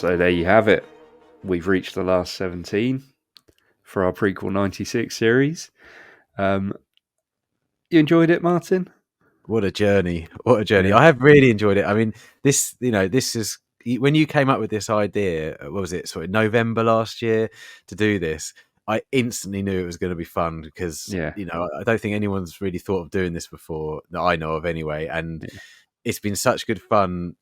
So there you have it. We've reached the last 17 for our prequel 96 series. You enjoyed it, Martin? What a journey. What a journey. Yeah. I have really enjoyed it. I mean, this is when you came up with this idea, what was it, sort of November last year to do this, I instantly knew it was going to be fun because, I don't think anyone's really thought of doing this before that I know of anyway. And it's been such good fun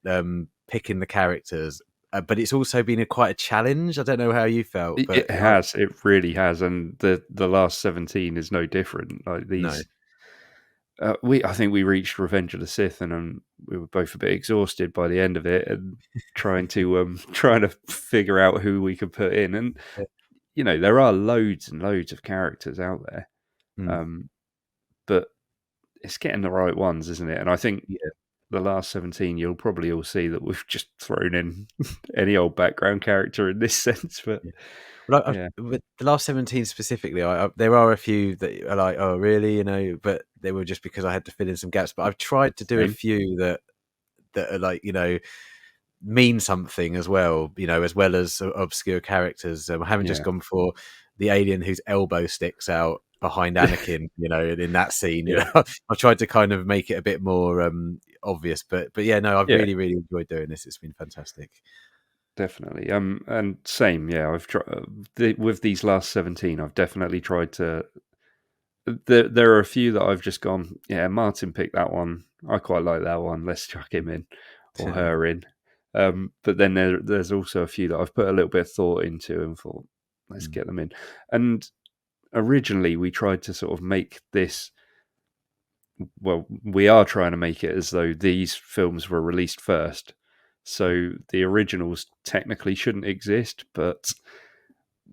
picking the characters. But it's also been quite a challenge. I don't know how you felt, but it has. It really has, and the last 17 is no different. Like these, I think we reached Revenge of the Sith, and we were both a bit exhausted by the end of it, and trying to figure out who we could put in. And there are loads and loads of characters out there, but it's getting the right ones, isn't it? And I think the last 17, you'll probably all see that we've just thrown in any old background character in this sense. But with the last 17 specifically, there are a few that are like, oh, really? But they were just because I had to fill in some gaps. But I've tried to do a few that are like, mean something as well, as well as obscure characters. I haven't just gone for the alien whose elbow sticks out behind Anakin, in that scene. I've tried to kind of make it a bit more obvious, but I've really, really enjoyed doing this. It's been fantastic. Definitely. And same, I've tried with these last 17. I've definitely tried to. There are a few that I've just gone. Yeah, Martin picked that one. I quite like that one. Let's chuck him in or her in. But then there's also a few that I've put a little bit of thought into and thought, let's get them in. And originally, we tried to sort of make this. Well, we are trying to make it as though these films were released first. So the originals technically shouldn't exist, but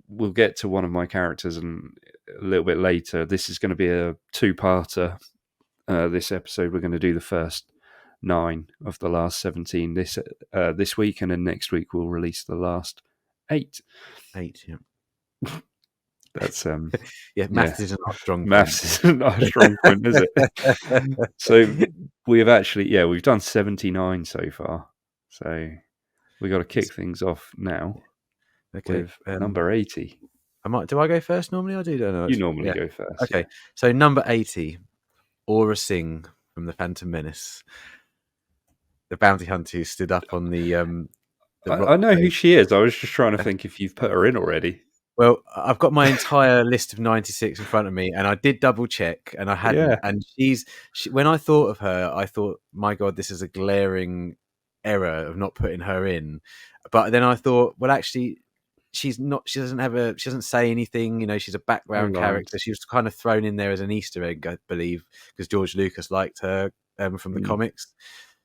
we'll get to one of my characters and a little bit later. This is going to be a two-parter. This episode, we're going to do the first 9 of the last 17 this week, and then next week we'll release the last 8. 8, yeah. That's maths isn't our strong point. Maths isn't our strong point, is it? So we have actually, we've done 79 so far. So we got to kick things off now with number 80. Do I go first normally? I do, don't know. You normally go first. Okay, so number 80, Aura Singh from The Phantom Menace, the bounty hunter who stood up on the I know who she is. I was just trying to think if you've put her in already. Well, I've got my entire list of 96 in front of me, and I did double check, and I hadn't. Yeah. And when I thought of her, I thought, my God, this is a glaring error of not putting her in. But then I thought, well, actually, she's not. She doesn't say anything. She's a background character. She was kind of thrown in there as an Easter egg, I believe, because George Lucas liked her from the comics.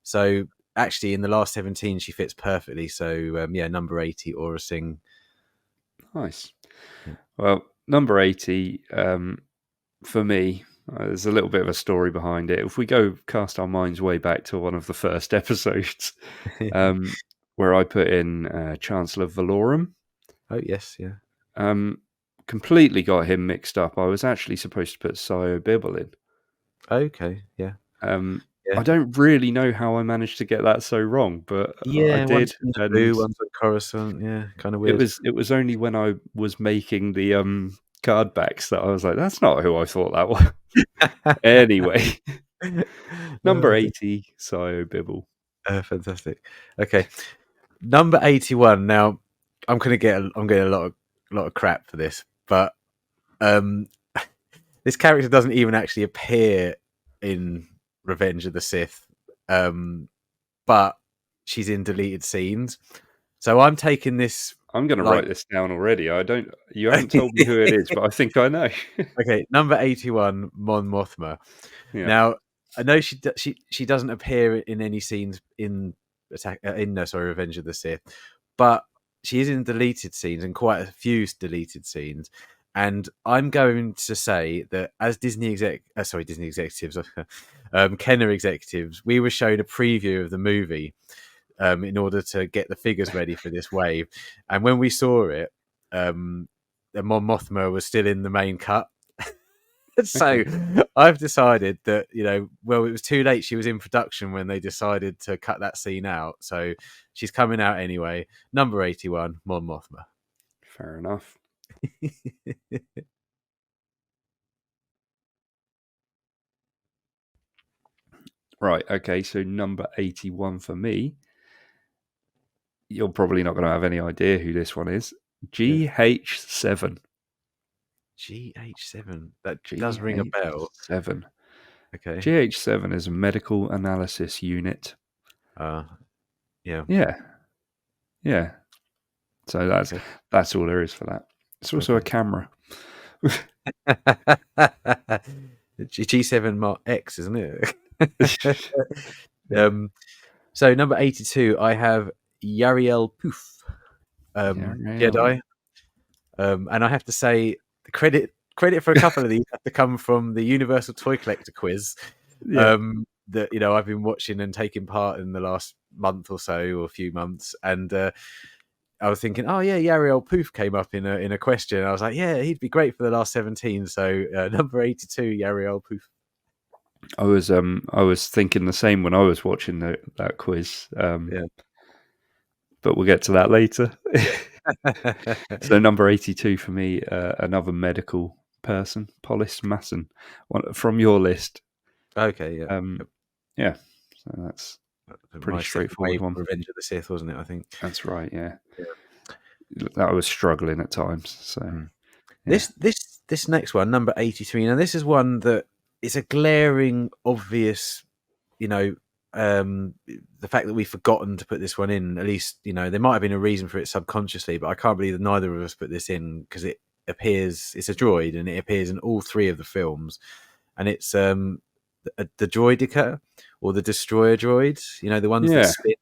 So actually, in the last 17, she fits perfectly. So number 80, Aura Singh. Nice. Well, number 80, for me, there's a little bit of a story behind it. If we go cast our minds way back to one of the first episodes, where I put in Chancellor Valorum. Oh, yes, yeah. Completely got him mixed up. I was actually supposed to put Sio Bibble in. Okay, yeah. I don't really know how I managed to get that so wrong, but I did. Blue, one's on Coruscant, kind of weird. It was only when I was making the cardbacks that I was like, that's not who I thought that was. Anyway, number 80, Sio Bibble. Fantastic. Okay, number 81. Now, I'm getting a lot of crap for this, but this character doesn't even actually appear in Revenge of the Sith, but she's in deleted scenes. So I'm taking this. I'm going to write this down already. You haven't told me who it is, but I think I know. Okay, number 81, Mon Mothma. Yeah. Now I know she doesn't appear in any scenes in Revenge of the Sith, but she is in deleted scenes and quite a few deleted scenes. And I'm going to say that as Disney executives, Kenner executives, we were shown a preview of the movie in order to get the figures ready for this wave. And when we saw it, the Mon Mothma was still in the main cut. So I've decided that, well, it was too late. She was in production when they decided to cut that scene out. So she's coming out anyway. Number 81, Mon Mothma. Fair enough. Right, okay, so number 81 for me. You're probably not going to have any idea who this one is. GH7. GH7. That does ring a bell. GH7. Okay. GH7 is a medical analysis unit. Yeah. Yeah. So that's all there is for that. It's also a camera. G7 Mark X, isn't it? Yeah. So number 82, I have Yariel Poof, Jedi. And I have to say, the credit for a couple of these have to come from the Universal Toy Collector quiz. That I've been watching and taking part in the last month or so, or a few months, and I was thinking, oh yeah, Yariel Poof came up in a question. I was like, yeah, he'd be great for the last 17. So number 82, Yariel Poof. I was thinking the same when I was watching that quiz. But we'll get to that later. So number 82 for me, another medical person, Polis Masson, from your list. Okay, yeah. Yeah, so that's a pretty straightforward one. Revenge of the Sith, wasn't it? I think that's right. Yeah. That was struggling at times. So this next one, number 83. Now this is one that is a glaring, obvious. The fact that we've forgotten to put this one in. At least there might have been a reason for it subconsciously, but I can't believe that neither of us put this in because it appears it's a droid and it appears in all three of the films, and it's the droidica or the destroyer droids, the ones that spin.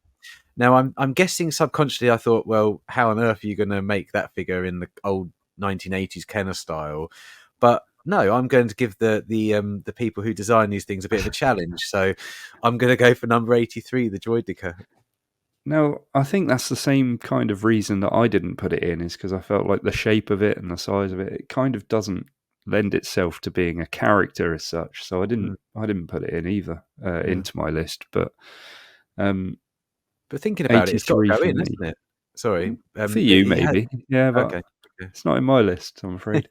Now I'm guessing subconsciously I thought, well, how on earth are you going to make that figure in the old 1980s Kenner style? But no, I'm going to give the people who design these things a bit of a challenge. So I'm going to go for number 83, the droidica. Now, I think that's the same kind of reason that I didn't put it in, is because I felt like the shape of it and the size of it kind of doesn't lend itself to being a character as such. So I didn't put it in either into my list. But thinking about it, it's got to go in, me. isn't it? Sorry, for you maybe, yeah, but okay. It's not in my list, I'm afraid.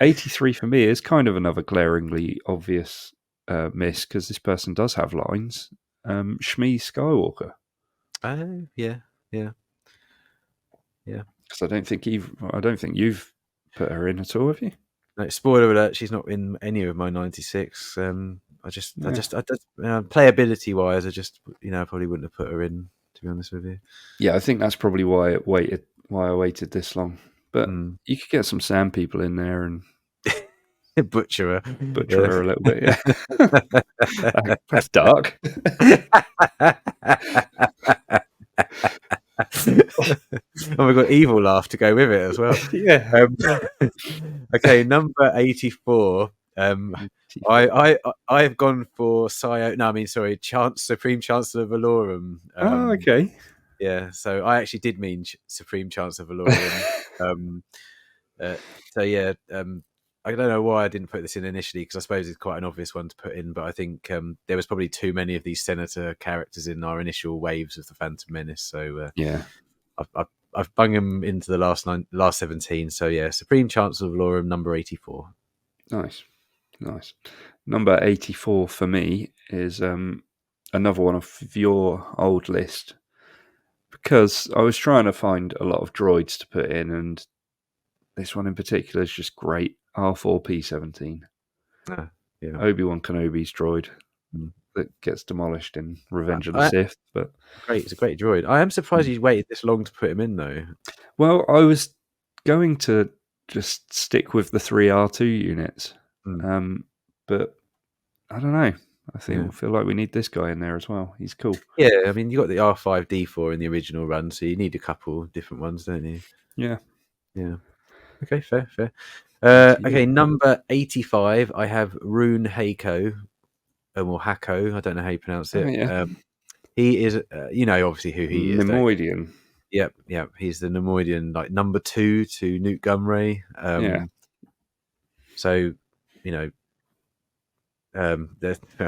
83 for me is kind of another glaringly obvious miss because this person does have lines. Shmi Skywalker. Oh yeah. Because I don't think you've put her in at all, have you? No, spoiler alert: she's not in any of my 96. Playability wise, I probably wouldn't have put her in. To be honest with you. Yeah, I think that's probably why I waited this long. But you could get some sand people in there and butcher her a little bit. Yeah, that's dark. And we've got evil laugh to go with it as well. Yeah. Okay, number 84. I've gone for Supreme Chancellor Valorum. Okay. Yeah, so I actually did mean Supreme Chancellor Valorum. I don't know why I didn't put this in initially because I suppose it's quite an obvious one to put in, but I think there was probably too many of these senator characters in our initial waves of the Phantom Menace. So I've bung them into the last 17. So yeah, Supreme Chancellor Valorum, number 84. Nice. Number 84 for me is another one of your old list because I was trying to find a lot of droids to put in, and this one in particular is just great. R4P17. Obi-Wan Kenobi's droid that gets demolished in Revenge of the Sith. But it's a great droid. I am surprised you waited this long to put him in, though. Well, I was going to just stick with the 3 R2 units. But I don't know. I feel like we need this guy in there as well. He's cool. Yeah, I mean, you got the R5D4 in the original run, so you need a couple different ones, don't you? Yeah. Okay, fair. Okay, number 85, I have Rune Hako, or Hako. I don't know how you pronounce it. Oh, yeah. He is, obviously who he is. Nemoidian. Yep. He's the Nemoidian, like number 2 to Newt Gunray. So, I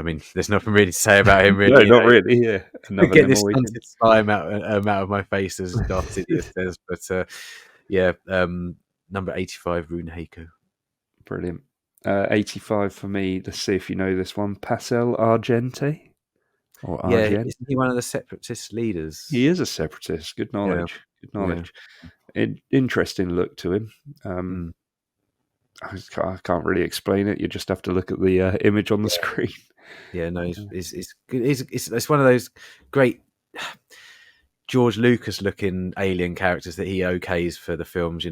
mean, there's nothing really to say about him, No, really. not really. Yeah, another Get this Nemoidian. stunted slime out of my face, as Darth Sidious says. But number 85, Runehaker. Brilliant. 85 for me. Let's see if you know this one. Pascal Argente or Yeah, Argent. isn't he one of the separatist leaders? He is a separatist. Good knowledge. Good knowledge. Interesting look to him. I can't really explain it. You just have to look at the image on the screen. Yeah, no, it's good. It's one of those great George Lucas looking alien characters that he okays for the films.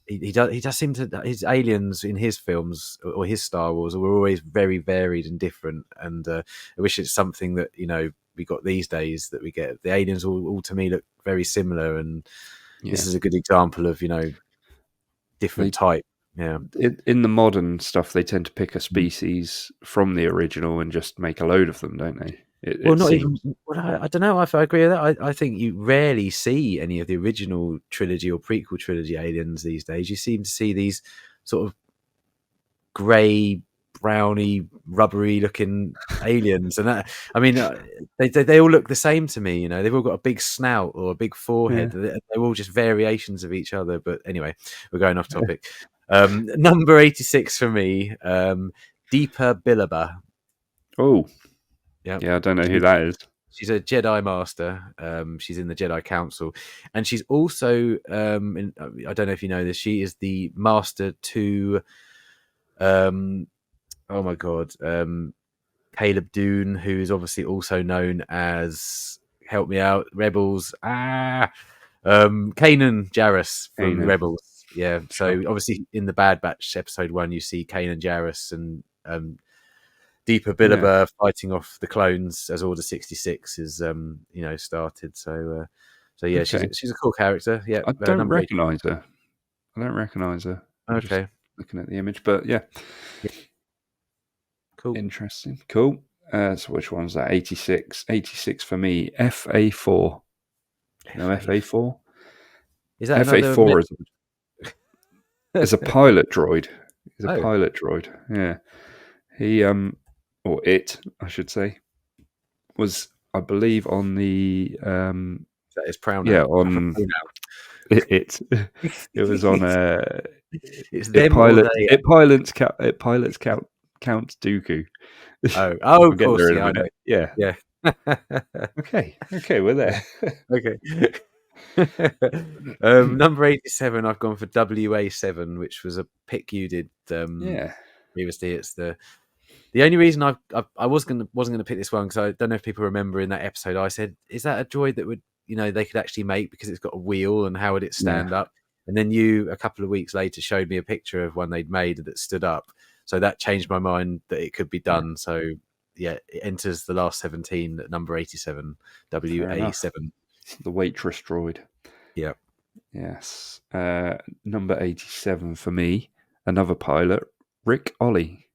He does seem to, his aliens in his films or his Star Wars were always very varied and different. And I wish it's something that we got these days, that we get the aliens all to me look very similar, and this is a good example of different type. Yeah, in the modern stuff, they tend to pick a species from the original and just make a load of them, don't they? Even. Well, I don't know if I agree with that. I think you rarely see any of the original trilogy or prequel trilogy aliens these days. You seem to see these sort of grey, browny, rubbery looking aliens, and that, I mean, they all look the same to me. They've all got a big snout or a big forehead. Yeah. They're all just variations of each other. But anyway, we're going off topic. Number 86 for me, Deepa Bilaba. Oh, yeah, I don't know who that is. She's a Jedi Master. She's in the Jedi Council, and she's also, I don't know if you know this, she is the Master to, oh my God, Caleb Dune, who is obviously also known as, help me out, Rebels. Kanan Jarrus from Rebels. Yeah, so obviously in the Bad Batch episode 1, you see Kanan Jarrus and Deepa Bilaba fighting off the clones as Order 66 is started. So yeah, okay. she's a cool character. Yeah, I don't recognise her. I'm okay, looking at the image, but yeah. Cool, interesting, cool. So which one's that? 86 for me. FA4. No, FA4. Is that FA4 is a pilot droid. He's a pilot droid. Yeah, he or it, I should say, was, I believe, on the that is pronoun. Yeah, on it. It was on it's them pilot. It pilots Count Dooku. Of course, yeah. Okay, we're there. Okay. Number 87, I've gone for WA7, which was a pick you did previously. It's the only reason I wasn't gonna pick this one, because I don't know if people remember in that episode I said, is that a droid that would they could actually make because it's got a wheel, and how would it stand up? And then you a couple of weeks later showed me a picture of one they'd made that stood up, so that changed my mind that it could be done. So yeah, it enters the last 17 at number 87, WA7. The waitress droid. Yeah. Yes. Number 87 for me, another pilot, Rick Ollie.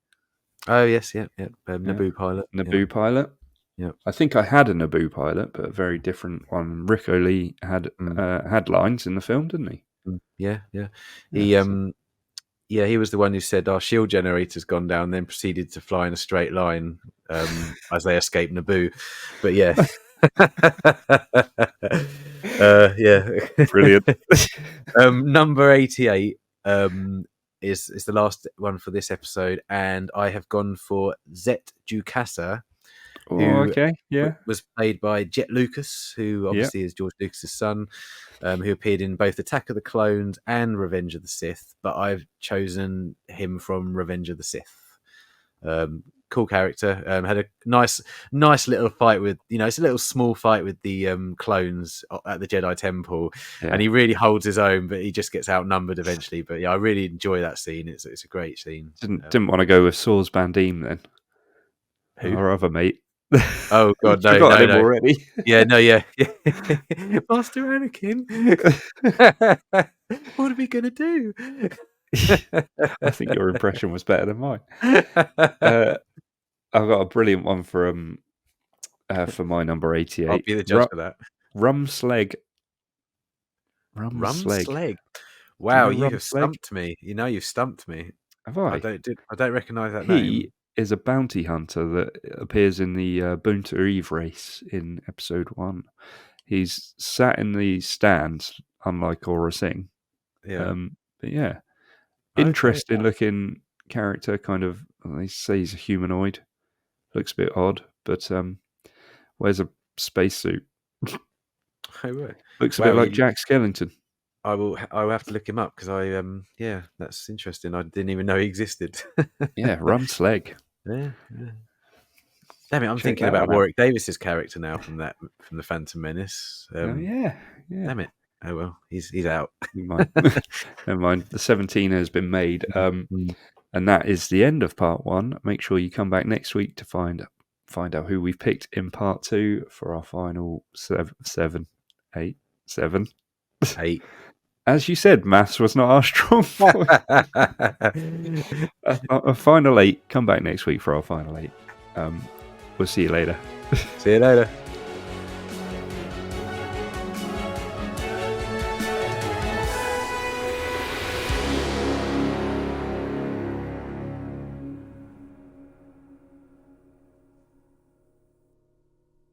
Oh yes, yeah. Naboo pilot. Naboo pilot. Yeah. I think I had a Naboo pilot, but a very different one. Rick Ollie had lines in the film, didn't he? Yeah. He was the one who said our shield generator's gone down, then proceeded to fly in a straight line as they escaped Naboo. But yeah. Brilliant. Number 88 is the last one for this episode, and I have gone for Zet Ducasa, who was played by Jet Lucas, who obviously is George Lucas's son, who appeared in both Attack of the Clones and Revenge of the Sith, but I've chosen him from Revenge of the Sith. Cool character. Had a nice little fight with, it's a little small fight with the clones at the Jedi Temple, and he really holds his own, but he just gets outnumbered eventually. But yeah, I really enjoy that scene. It's a great scene. Didn't want to go with Saws Bandim then. Who? Our other mate. Oh God, no, him already. Yeah. Master Anakin. What are we gonna do? I think your impression was better than mine. I've got a brilliant one for my number 88. I'll be the judge for that. Rumsleg. Wow, you have stumped me. You've stumped me. Have I? I don't recognise that He name. is a bounty hunter that appears in the Boonta Eve race in episode 1. He's sat in the stands, unlike Aura Singh. Yeah. But yeah, Okay. interesting looking character. Kind of, they say he's a humanoid. Looks a bit odd, but wears a spacesuit. Looks a bit Well, like Jack Skellington. I will have to look him up because yeah, that's interesting. I didn't even know he existed. Yeah, Run Sleg. Yeah. Damn it, I'm Check thinking that about one out. Warwick Davis's character now from the Phantom Menace. Oh yeah. Damn it. Oh well, he's out. Never mind. The 17 has been made. Mm. And that is the end of part 1. Make sure you come back next week to find out who we've picked in part 2 for our final 7. As you said, maths was not our strong point. A final 8. Come back next week for our final 8. We'll see you later. See you later.